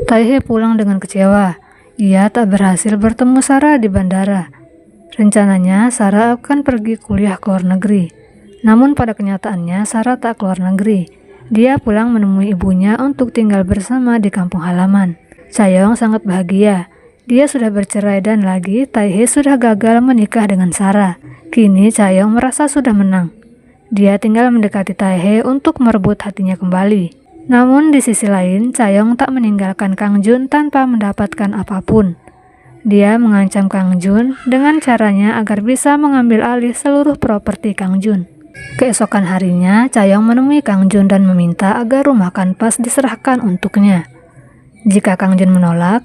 Taehae pulang dengan kecewa. Ia tak berhasil bertemu Sarah di bandara. Rencananya Sarah akan pergi kuliah ke luar negeri. Namun pada kenyataannya Sarah tak keluar negeri. Dia pulang menemui ibunya untuk tinggal bersama di kampung halaman. Chaeyoung sangat bahagia. Dia sudah bercerai dan lagi Taehae sudah gagal menikah dengan Sarah. Kini Chaeyoung merasa sudah menang. Dia tinggal mendekati Taehae untuk merebut hatinya kembali. Namun di sisi lain, Chaeyoung tak meninggalkan Kang Jun tanpa mendapatkan apapun. Dia mengancam Kang Jun dengan caranya agar bisa mengambil alih seluruh properti Kang Jun. Keesokan harinya, Chaeyoung menemui Kang Jun dan meminta agar rumah kanvas diserahkan untuknya. Jika Kang Jun menolak,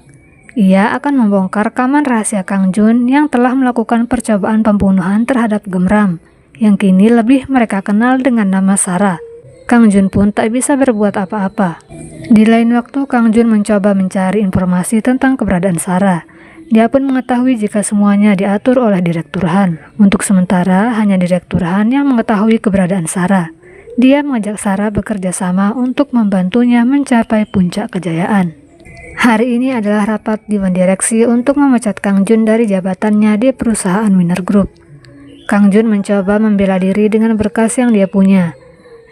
ia akan membongkar rekaman rahasia Kang Jun yang telah melakukan percobaan pembunuhan terhadap Gemram, yang kini lebih mereka kenal dengan nama Sarah. Kang Jun pun tak bisa berbuat apa-apa. Di lain waktu, Kang Jun mencoba mencari informasi tentang keberadaan Sarah. Dia pun mengetahui jika semuanya diatur oleh Direktur Han. Untuk sementara, hanya Direktur Han yang mengetahui keberadaan Sarah. Dia mengajak Sarah bekerja sama untuk membantunya mencapai puncak kejayaan. Hari ini adalah rapat Dewan Direksi untuk memecat Kang Jun dari jabatannya di perusahaan Winner Group. Kang Jun mencoba membela diri dengan berkas yang dia punya.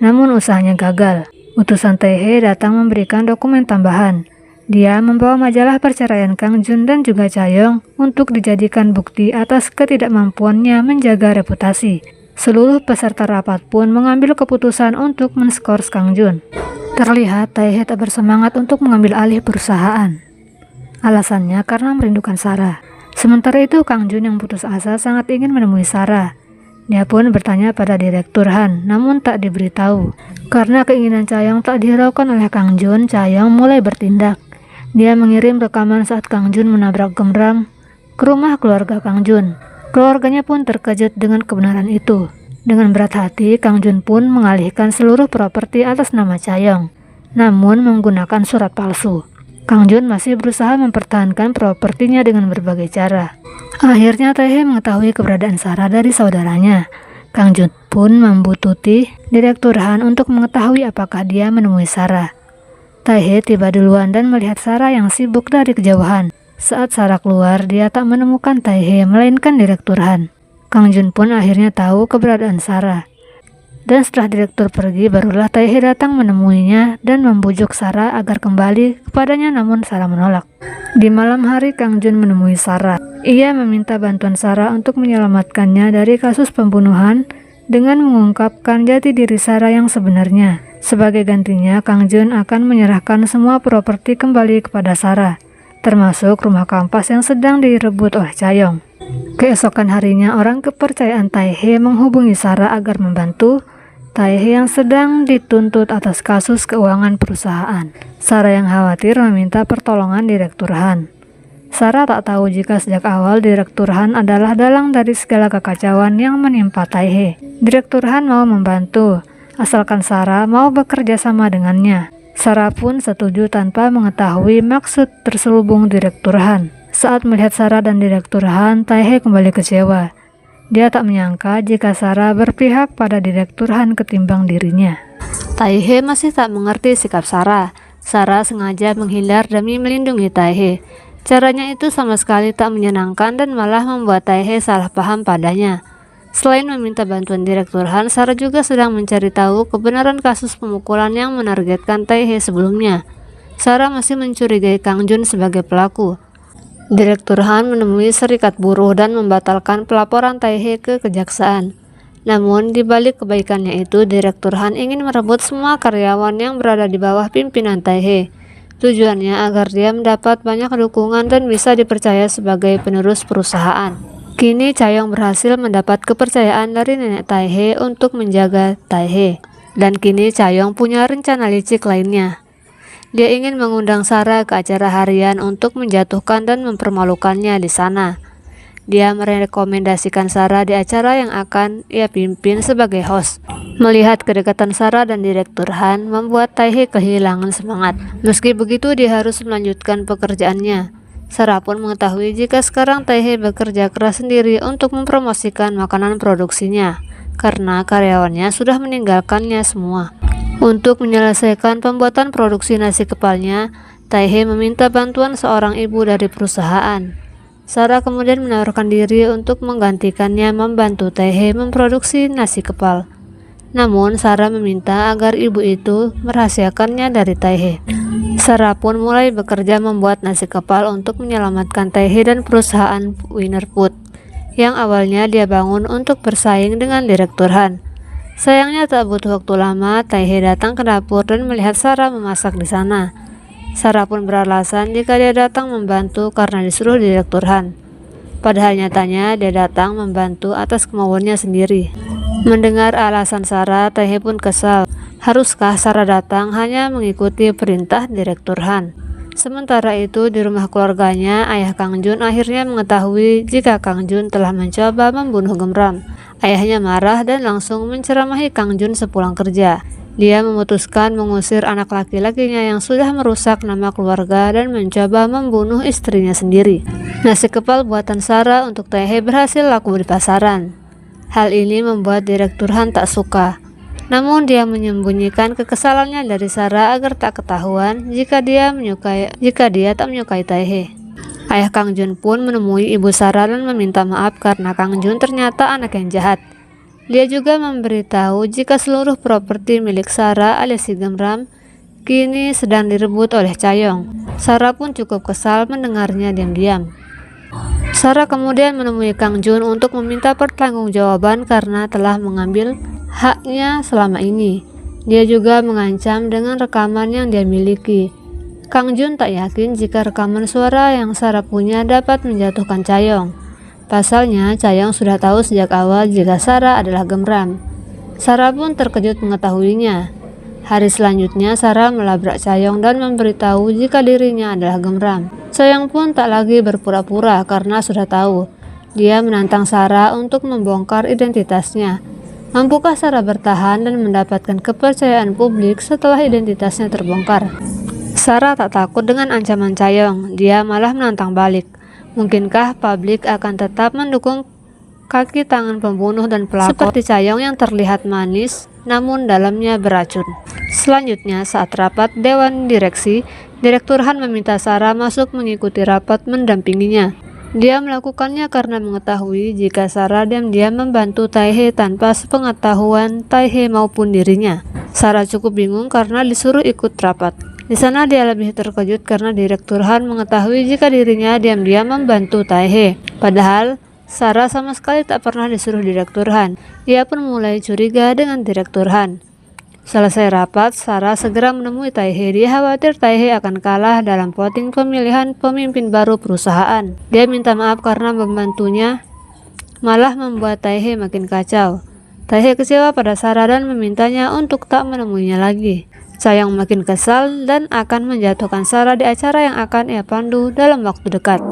Namun usahanya gagal. Utusan Taehae datang memberikan dokumen tambahan. Dia membawa majalah perceraian Kang Jun dan juga Chaeyoung untuk dijadikan bukti atas ketidakmampuannya menjaga reputasi. Seluruh peserta rapat pun mengambil keputusan untuk men-skors Kang Jun. Terlihat Taehae tak bersemangat untuk mengambil alih perusahaan. Alasannya karena merindukan Sarah. Sementara itu Kang Jun yang putus asa sangat ingin menemui Sarah. Dia pun bertanya pada Direktur Han, namun tak diberitahu. Karena keinginan Chaeyoung tak dihiraukan oleh Kang Jun, Chaeyoung mulai bertindak. Dia mengirim rekaman saat Kang Jun menabrak Gemram ke rumah keluarga Kang Jun. Keluarganya pun terkejut dengan kebenaran itu. Dengan berat hati, Kang Jun pun mengalihkan seluruh properti atas nama Chaeyoung, namun menggunakan surat palsu. Kang Jun masih berusaha mempertahankan propertinya dengan berbagai cara. Akhirnya Taehae mengetahui keberadaan Sarah dari saudaranya. Kang Jun pun membututi Direktur Han untuk mengetahui apakah dia menemui Sarah. Taehae tiba duluan dan melihat Sarah yang sibuk dari kejauhan. Saat Sarah keluar, dia tak menemukan Taehae melainkan Direktur Han. Kang Jun pun akhirnya tahu keberadaan Sarah. Dan setelah direktur pergi, barulah Taehae datang menemuinya dan membujuk Sarah agar kembali kepadanya, namun Sarah menolak. Di malam hari, Kang Jun menemui Sarah. Ia meminta bantuan Sarah untuk menyelamatkannya dari kasus pembunuhan dengan mengungkapkan jati diri Sarah yang sebenarnya. Sebagai gantinya, Kang Jun akan menyerahkan semua properti kembali kepada Sarah, termasuk rumah kampas yang sedang direbut oleh Chaeyoung. Keesokan harinya, orang kepercayaan Taehae menghubungi Sarah agar membantu Taehae yang sedang dituntut atas kasus keuangan perusahaan. Sarah yang khawatir meminta pertolongan Direktur Han. Sarah tak tahu jika sejak awal Direktur Han adalah dalang dari segala kekacauan yang menimpa Taehae. Direktur Han mau membantu, asalkan Sarah mau bekerja sama dengannya. Sarah pun setuju tanpa mengetahui maksud terselubung Direktur Han. Saat melihat Sarah dan Direktur Han, Taehae kembali kecewa. Dia tak menyangka jika Sarah berpihak pada Direktur Han ketimbang dirinya. Taehae masih tak mengerti sikap Sarah. Sarah sengaja menghindar demi melindungi Taehae. Caranya itu sama sekali tak menyenangkan dan malah membuat Taehae salah paham padanya. Selain meminta bantuan Direktur Han, Sarah juga sedang mencari tahu kebenaran kasus pemukulan yang menargetkan Taehae sebelumnya. Sarah masih mencurigai Kang Jun sebagai pelaku. Direktur Han menemui serikat buruh dan membatalkan pelaporan Taehae ke kejaksaan. Namun, di balik kebaikannya itu, Direktur Han ingin merebut semua karyawan yang berada di bawah pimpinan Taehae. Tujuannya agar dia mendapat banyak dukungan dan bisa dipercaya sebagai penerus perusahaan. Kini Chaeyoung berhasil mendapat kepercayaan dari nenek Taehae untuk menjaga Taehae. Dan kini Chaeyoung punya rencana licik lainnya. Dia ingin mengundang Sarah ke acara harian untuk menjatuhkan dan mempermalukannya di sana. Dia merekomendasikan Sarah di acara yang akan ia pimpin sebagai host. Melihat kedekatan Sarah dan Direktur Han membuat Taehae kehilangan semangat. Meski begitu, dia harus melanjutkan pekerjaannya. Sarah pun mengetahui jika sekarang Taehae bekerja keras sendiri untuk mempromosikan makanan produksinya, karena karyawannya sudah meninggalkannya semua. Untuk menyelesaikan pembuatan produksi nasi kepalnya, Taehae meminta bantuan seorang ibu dari perusahaan. Sarah kemudian menawarkan diri untuk menggantikannya membantu Taehae memproduksi nasi kepal. Namun Sarah meminta agar ibu itu merahasiakannya dari Taehae. Sarah pun mulai bekerja membuat nasi kepal untuk menyelamatkan Taehae dan perusahaan Winner Food yang awalnya dia bangun untuk bersaing dengan Direktur Han. Sayangnya tak butuh waktu lama, Taehae datang ke dapur dan melihat Sarah memasak di sana. Sarah pun beralasan jika dia datang membantu karena disuruh Direktur Han. Padahal nyatanya dia datang membantu atas kemauannya sendiri. Mendengar alasan Sarah, Taehae pun kesal. Haruskah Sarah datang hanya mengikuti perintah Direktur Han? Sementara itu di rumah keluarganya, ayah Kang Jun akhirnya mengetahui jika Kang Jun telah mencoba membunuh Gemram. Ayahnya marah dan langsung menceramahi Kang Jun sepulang kerja. Dia memutuskan mengusir anak laki-lakinya yang sudah merusak nama keluarga dan mencoba membunuh istrinya sendiri. Nasi kepal buatan Sarah untuk Taehae berhasil laku di pasaran. Hal ini membuat Direktur Han tak suka. Namun dia menyembunyikan kekesalannya dari Sarah agar tak ketahuan jika dia tak menyukai Taehae. Ayah Kang Jun pun menemui ibu Sarah dan meminta maaf karena Kang Jun ternyata anak yang jahat. Dia juga memberitahu jika seluruh properti milik Sarah alias si Gemram kini sedang direbut oleh Chaeyoung. Sarah pun cukup kesal mendengarnya diam-diam. Sarah kemudian menemui Kang Jun untuk meminta pertanggungjawaban karena telah mengambil haknya selama ini. Dia juga mengancam dengan rekaman yang dia miliki. Kang Jun tak yakin jika rekaman suara yang Sarah punya dapat menjatuhkan Chaeyoung. Pasalnya, Chaeyoung sudah tahu sejak awal jika Sarah adalah Gemram. Sarah pun terkejut mengetahuinya. Hari selanjutnya, Sarah melabrak Chaeyoung dan memberitahu jika dirinya adalah Gemram. Chaeyoung pun tak lagi berpura-pura karena sudah tahu. Dia menantang Sarah untuk membongkar identitasnya. Mampukah Sarah bertahan dan mendapatkan kepercayaan publik setelah identitasnya terbongkar? Sarah tak takut dengan ancaman Chaeyoung, dia malah menantang balik. Mungkinkah publik akan tetap mendukung kaki tangan pembunuh dan pelakor seperti Chaeyoung yang terlihat manis namun dalamnya beracun? Selanjutnya, saat rapat Dewan Direksi, Direktur Han meminta Sarah masuk mengikuti rapat mendampinginya. Dia melakukannya karena mengetahui jika Sarah diam-diam membantu Taehae tanpa sepengetahuan Taehae maupun dirinya. Sarah cukup bingung karena disuruh ikut rapat. Di sana dia lebih terkejut karena Direktur Han mengetahui jika dirinya diam-diam membantu Taehae. Padahal Sarah sama sekali tak pernah disuruh Direktur Han. Ia pun mulai curiga dengan Direktur Han. Selesai rapat, Sarah segera menemui Taehae. Dia khawatir Taehae akan kalah dalam voting pemilihan pemimpin baru perusahaan. Dia minta maaf karena membantunya malah membuat Taehae makin kacau. Taehae kecewa pada Sarah dan memintanya untuk tak menemuinya lagi. Chaeyoung makin kesal dan akan menjatuhkan Sarah di acara yang akan ia pandu dalam waktu dekat.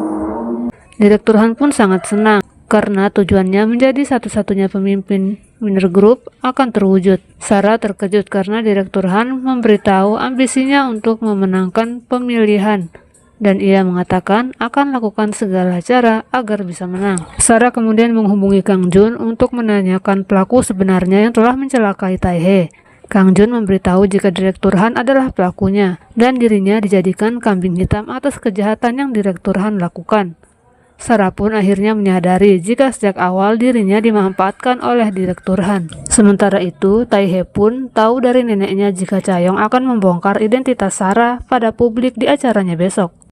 Direktur Han pun sangat senang karena tujuannya menjadi satu-satunya pemimpin Winner Group akan terwujud. Sarah terkejut karena Direktur Han memberitahu ambisinya untuk memenangkan pemilihan dan ia mengatakan akan lakukan segala cara agar bisa menang. Sarah kemudian menghubungi Kang Jun untuk menanyakan pelaku sebenarnya yang telah mencelakai Taehae. Kang Jun memberitahu jika Direktur Han adalah pelakunya dan dirinya dijadikan kambing hitam atas kejahatan yang Direktur Han lakukan. Sarah pun akhirnya menyadari jika sejak awal dirinya dimanfaatkan oleh Direktur Han. Sementara itu, Taehae pun tahu dari neneknya jika Chaeyoung akan membongkar identitas Sarah pada publik di acaranya besok.